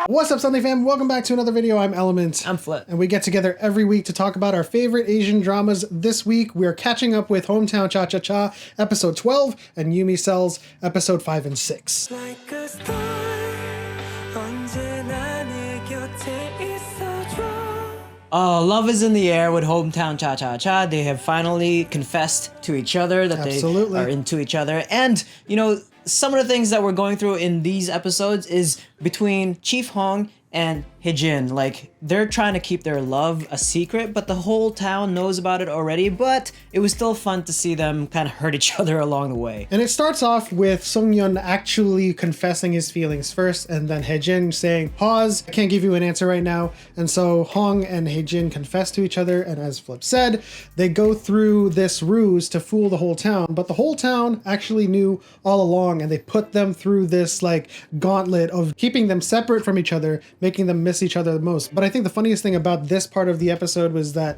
What's up, Sunday fam? Welcome back to another video. I'm Element. I'm Flip. And we get together every week to talk about our favorite Asian dramas. This week, we're catching up with Hometown Cha-Cha-Cha, episode 12, and Yumi Cells, episode 5 and 6. Love is in the air with Hometown Cha-Cha-Cha. They have finally confessed to each other that Absolutely. they are into each other. And, you know, some of the things that we're going through in these episodes is between Chief Hong and Hee-jin. Like, they're trying to keep their love a secret, but the whole town knows about it already. But it was still fun to see them kind of hurt each other along the way. And it starts off with Sung-yeon actually confessing his feelings first, and then Hee-jin saying, pause, I can't give you an answer right now. And so Hong and Hee-jin confess to each other, and as Flip said, they go through this ruse to fool the whole town, but the whole town actually knew all along, and they put them through this like gauntlet of keeping them separate from each other, making them miss each other the most. But I think the funniest thing about this part of the episode was that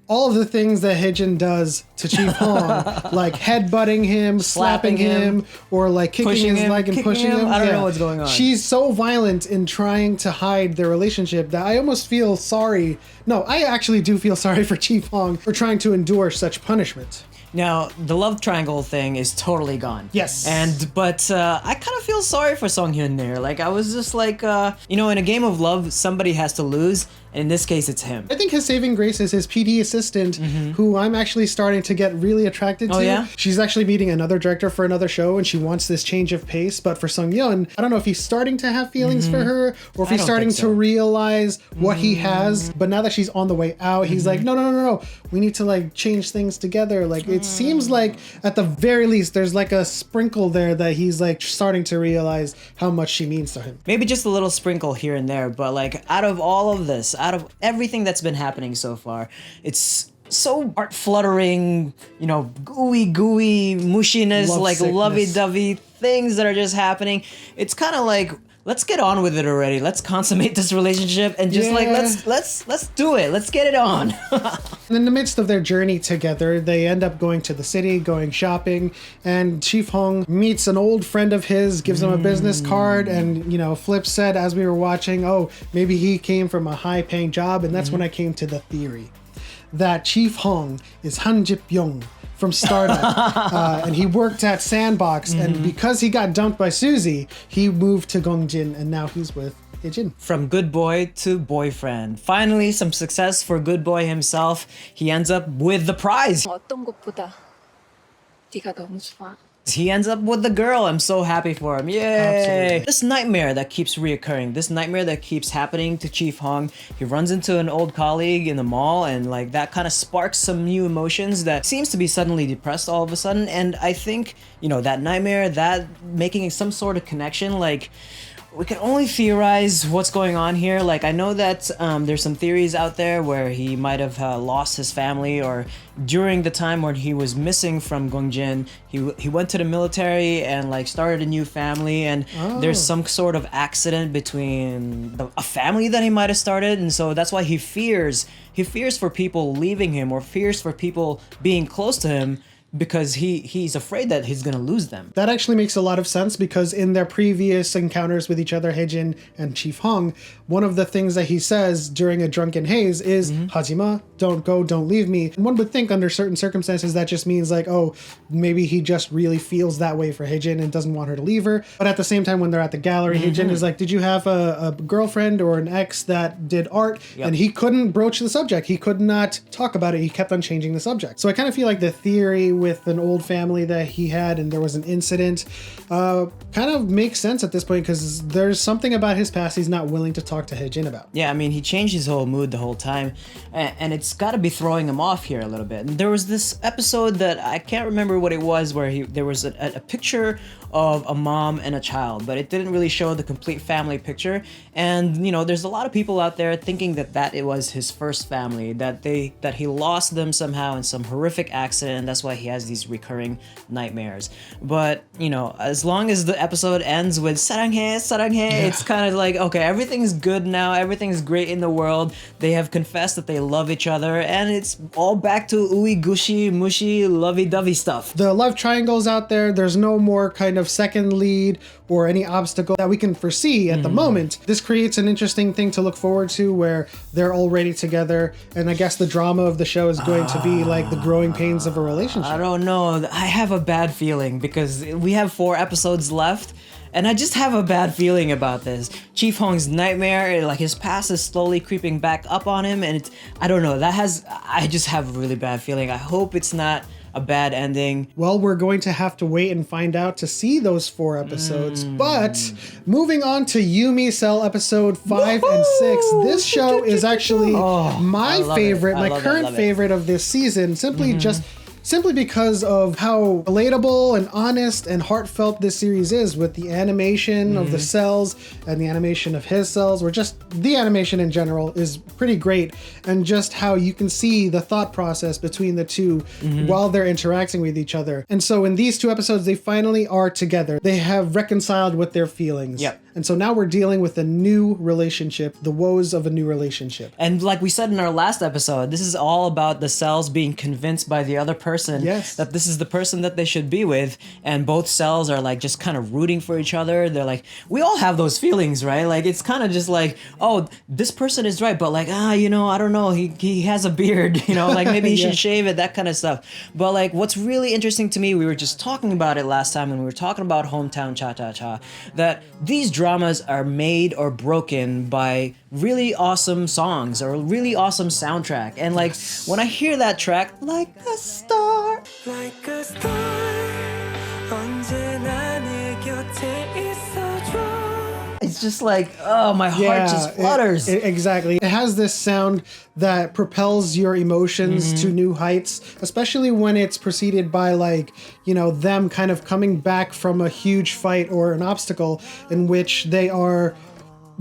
all of the things that Hee-jin does to Chief Hong, like headbutting him, slapping him, or like kicking his leg and pushing him. I don't know what's going on. She's so violent in trying to hide their relationship that I almost feel sorry. No, I actually do feel sorry for Chief Hong for trying to endure such punishment. Now, the love triangle thing is totally gone. Yes. But I kind of feel sorry for Sung-hyun there. Like, I was just like, you know, in a game of love, somebody has to lose. And in this case, it's him. I think his saving grace is his PD assistant, who I'm actually starting to get really attracted to. Oh, yeah? She's actually meeting another director for another show, and she wants this change of pace. But for Sung-yeon, I don't know if he's starting to have feelings for her, or if he's starting to realize what he has. But now that she's on the way out, he's like, no. We need to like change things together. Like, it seems like at the very least, there's like a sprinkle there that he's like starting to realize how much she means to him. Maybe just a little sprinkle here and there, but like out of all of this, out of everything that's been happening so far, it's so heart fluttering, you know, gooey mushiness, like lovey-dovey things that are just happening. It's kind of like, let's get on with it already. Let's consummate this relationship and just like let's do it. Let's get it on. In the midst of their journey together, they end up going to the city, going shopping, and Chief Hong meets an old friend of his, gives him a business card, and, you know, Flip said as we were watching, oh, maybe he came from a high-paying job, and that's when I came to the theory that Chief Hong is Han Jip-young from Stardust, and he worked at Sandbox, and because he got dumped by Suzy, he moved to Gongjin, and now he's with Hee-jin. From good boy to boyfriend. Finally, some success for good boy himself. He ends up with the prize. 어떤 것보다 네가 너무 좋아. He ends up with the girl. I'm so happy for him. Yay! Absolutely. This nightmare that keeps reoccurring, this nightmare that keeps happening to Chief Hong. He runs into an old colleague in the mall, and like that kind of sparks some new emotions that seems to be suddenly depressed all of a sudden. And I think, you know, that nightmare, that making some sort of connection, like, we can only theorize what's going on here. Like, I know that there's some theories out there where he might have lost his family, or during the time when he was missing from Gongjin, he went to the military and like started a new family, and there's some sort of accident between a family that he might have started, and so that's why he fears for people leaving him, or fears for people being close to him, because he's afraid that he's gonna lose them. That actually makes a lot of sense, because in their previous encounters with each other, Hee-jin and Chief Hong, one of the things that he says during a drunken haze is, Hajima, don't go, don't leave me. And one would think under certain circumstances that just means like, oh, maybe he just really feels that way for Hee-jin and doesn't want her to leave her. But at the same time, when they're at the gallery, Hee-jin is like, did you have a girlfriend or an ex that did art? Yep. And he couldn't broach the subject. He could not talk about it. He kept on changing the subject. So I kind of feel like the theory with an old family that he had and there was an incident kind of makes sense at this point, because there's something about his past he's not willing to talk to Hee-jin about. Yeah, I mean, he changed his whole mood the whole time, and it's got to be throwing him off here a little bit. And there was this episode that I can't remember what it was, where there was a picture of a mom and a child, but it didn't really show the complete family picture. And, you know, there's a lot of people out there thinking that it was his first family, that he lost them somehow in some horrific accident, and that's why he has these recurring nightmares. But, you know, as long as the episode ends with saranghae, it's kind of like, okay, everything's good now, everything's great in the world, they have confessed that they love each other, and it's all back to ooey gushy mushy lovey-dovey stuff. The love triangle's out there. There's no more kind of of second lead or any obstacle that we can foresee at the moment. This creates an interesting thing to look forward to where they're already together, and I guess the drama of the show is going to be like the growing pains of a relationship. I don't know. I have a bad feeling because we have 4 episodes left. And I just have a bad feeling about this. Chief Hong's nightmare, like his past is slowly creeping back up on him, and I don't know. I just have a really bad feeling. I hope it's not a bad ending. Well, we're going to have to wait and find out to see those 4 episodes. But moving on to Yumi Cell episode 5 and 6. This show is actually my favorite, my current favorite of this season, simply because of how relatable and honest and heartfelt this series is, with the animation of the cells and the animation of his cells, or just the animation in general is pretty great, and just how you can see the thought process between the two while they're interacting with each other. And so in these 2 episodes, they finally are together. They have reconciled with their feelings. Yep. And so now we're dealing with a new relationship, the woes of a new relationship. And like we said in our last episode, this is all about the cells being convinced by the other person that this is the person that they should be with. And both cells are like just kind of rooting for each other. They're like, we all have those feelings, right? Like it's kind of just like, oh, this person is right, but like, I don't know. He has a beard, like maybe he should shave it, that kind of stuff. But like what's really interesting to me, we were just talking about it last time when we were talking about Hometown Cha-Cha-Cha, that these dramas are made or broken by really awesome songs or really awesome soundtrack. And like when I hear that track, like a star, 언제나 내 곁에 있어줘, it's just like, oh, my heart just flutters. Exactly. It has this sound that propels your emotions to new heights, especially when it's preceded by like, them kind of coming back from a huge fight or an obstacle in which they are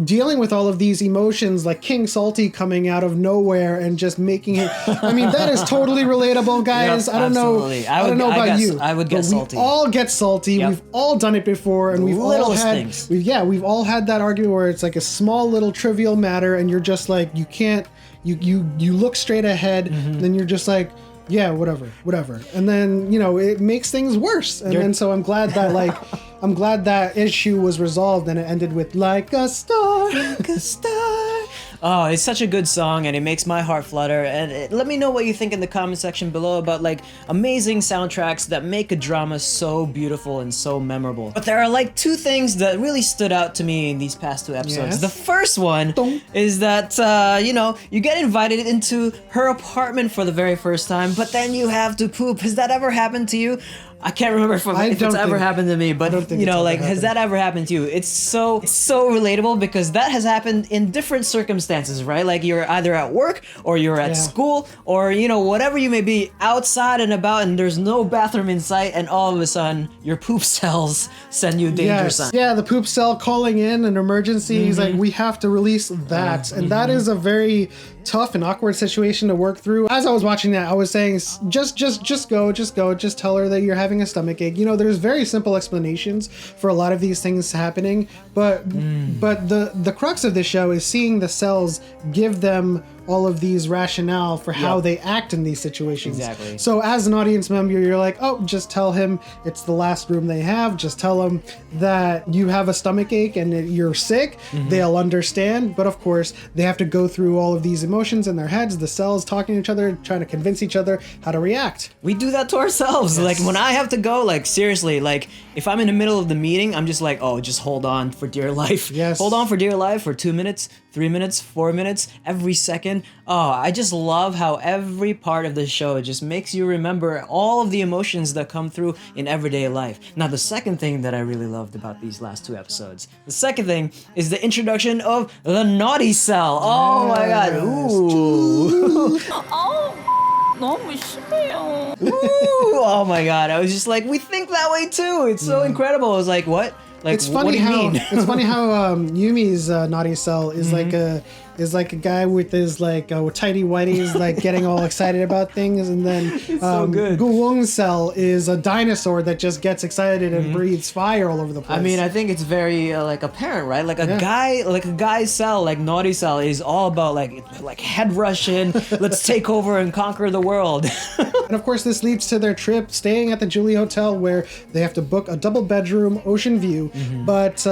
dealing with all of these emotions, like King Salty coming out of nowhere and just making it. I mean, that is totally relatable, guys. Yep, I don't know. I don't know about you. I would get salty. We all get salty. Yep. We've all done it before, and we've all had. Things. We've all had that argument where it's like a small little trivial matter, and you're just like, you can't. You look straight ahead, and then you're just like, yeah, whatever. And then, it makes things worse. And then so I'm glad that issue was resolved and it ended with like a star. Like a star. Oh, it's such a good song and it makes my heart flutter. And let me know what you think in the comment section below about like amazing soundtracks that make a drama so beautiful and so memorable. But there are like 2 things that really stood out to me in these past 2 episodes. Yes. The first one is that, you get invited into her apartment for the very first time, but then you have to poop. Has that ever happened to you? I can't remember if it's ever happened to me, but has that ever happened to you? It's so relatable because that has happened in different circumstances, right? Like you're either at work or you're at school or whatever you may be, outside and about, and there's no bathroom in sight, and all of a sudden your poop cells send you danger signs. Yeah, the poop cell calling in an emergency. He's like, we have to release that, and that is a very tough and awkward situation to work through. As I was watching that, I was saying, just go, just tell her that you're having a stomach ache. There's very simple explanations for a lot of these things happening, but the crux of this show is seeing the cells give them all of these rationale for how they act in these situations. Exactly. So as an audience member, you're like, oh, just tell him it's the last room they have. Just tell him that you have a stomach ache and you're sick. They'll understand. But of course, they have to go through all of these emotions in their heads, the cells talking to each other, trying to convince each other how to react. We do that to ourselves. Like when I have to go, like seriously, like if I'm in the middle of the meeting, I'm just like, oh, just hold on for dear life. Yes. Hold on for dear life for 2 minutes, 3 minutes, 4 minutes, every second. Oh, I just love how every part of the show just makes you remember all of the emotions that come through in everyday life. Now, the second thing that I really loved about these last 2 episodes, the second thing is the introduction of the naughty cell. Oh my god. Ooh. 너무 심해요. Ooh. Oh my god. I was just like, we think that way too. It's so incredible. I was like, what? Like, It's funny what do you mean? It's funny how Yumi's naughty cell is like is like a guy with his like tighty whities, like getting all excited about things, and then so good. Gu Wong's cell is a dinosaur that just gets excited and breathes fire all over the place. I mean, I think it's very like apparent, right? Like a guy's cell, like naughty cell, is all about like head rushing. Let's take over and conquer the world. And of course, this leads to their trip, staying at the Julie Hotel, where they have to book a double bedroom, ocean view. But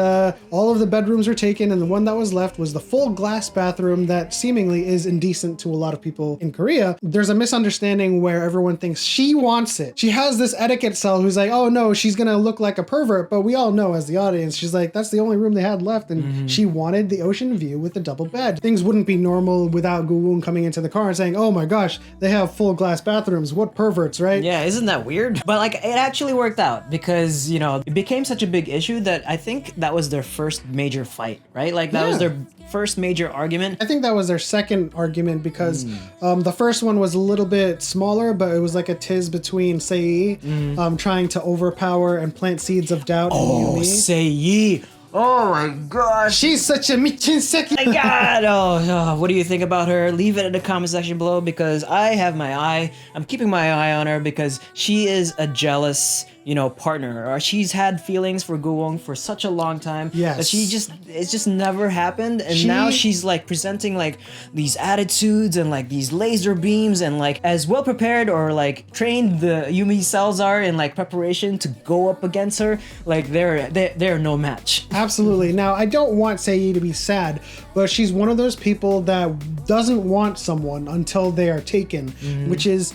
all of the bedrooms were taken, and the one that was left was the full glass bathroom that seemingly is indecent to a lot of people in Korea. There's a misunderstanding where everyone thinks she wants it. She has this etiquette cell who's like, oh no, she's gonna look like a pervert, but we all know as the audience, she's like, that's the only room they had left, and she wanted the ocean view with the double bed. Things wouldn't be normal without Gu Won coming into the car and saying, oh my gosh, they have full glass bathrooms. What perverts, right? Yeah, isn't that weird? But like, it actually worked out because, you know, it became such a big issue that I think that was their first major fight, right? Like that was their first major argument. I think that was their second argument because the first one was a little bit smaller, but it was like a tiz between Sei trying to overpower and plant seeds of doubt in Yumi. Sei. Oh my gosh. She's such a michin seki. My God. Oh, what do you think about her? Leave it in the comment section below because I'm keeping my eye on her because she is a jealous, you know, partner. Or she's had feelings for Gu Won for such a long time. Yes. That it's just never happened. And now she's like presenting like these attitudes and like these laser beams and like as well prepared or like trained the Yumi cells are in like preparation to go up against her. Like they're no match. Absolutely. Now, I don't want Sei to be sad, but she's one of those people that doesn't want someone until they are taken, which is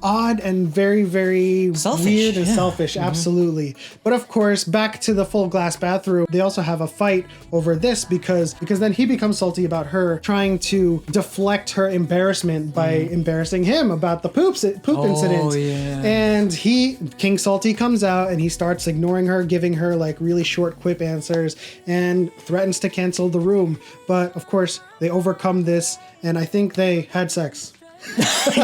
odd and very, very selfish. Weird and selfish. Absolutely. But of course, back to the full glass bathroom, they also have a fight over this because then he becomes salty about her trying to deflect her embarrassment by embarrassing him about the poop incident. Yeah. And King Salty comes out and he starts ignoring her, giving her like really short quip answers and threatens to cancel the room. But of course, they overcome this and I think they had sex.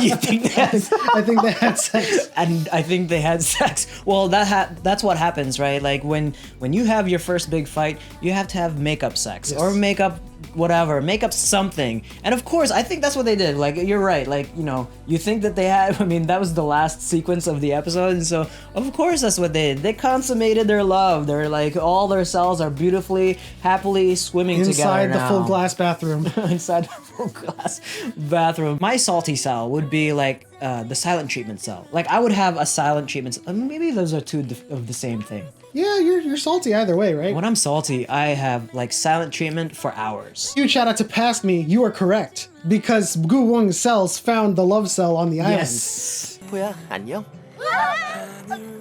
You think that's... I think they had sex. And I think they had sex. Well, that's what happens, right? Like when you have your first big fight, you have to have makeup sex or makeup whatever, make up something. And of course, I think that's what they did. Like, you're right. Like, you know, you think that they had, I mean, that was the last sequence of the episode. And so, of course, that's what they did. They consummated their love. They're like, all their cells are beautifully, happily swimming together inside the now. full glass bathroom. Inside the full glass bathroom. My salty cell would be like the silent treatment cell. Like, I would have a silent treatment cell. Maybe those are two of the same thing. Yeah, you're salty either way, right? When I'm salty, I have like silent treatment for hours. Huge shout out to Past Me. You are correct. Because Gu Wong's cells found the love cell on the island. Yes. 세포야 안녕.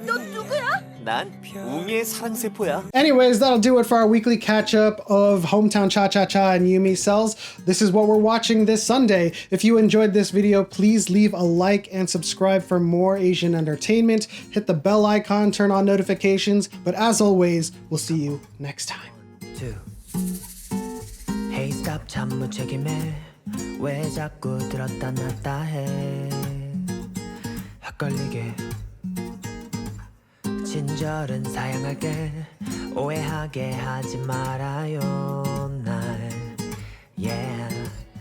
너 누구야? 난 웅이의 사랑세포야. Anyways, that'll do it for our weekly catch-up of Hometown Cha-Cha-Cha and Yumi cells. This is what we're watching this Sunday. If you enjoyed this video, please leave a like and subscribe for more Asian entertainment. Hit the bell icon, turn on notifications. But as always, we'll see you next time. 2 Hey stop 참 무책임해 왜 자꾸 들었다 놨다 해 헷갈리게 친절은 사양할게 오해하게 하지 말아요 날 Yeah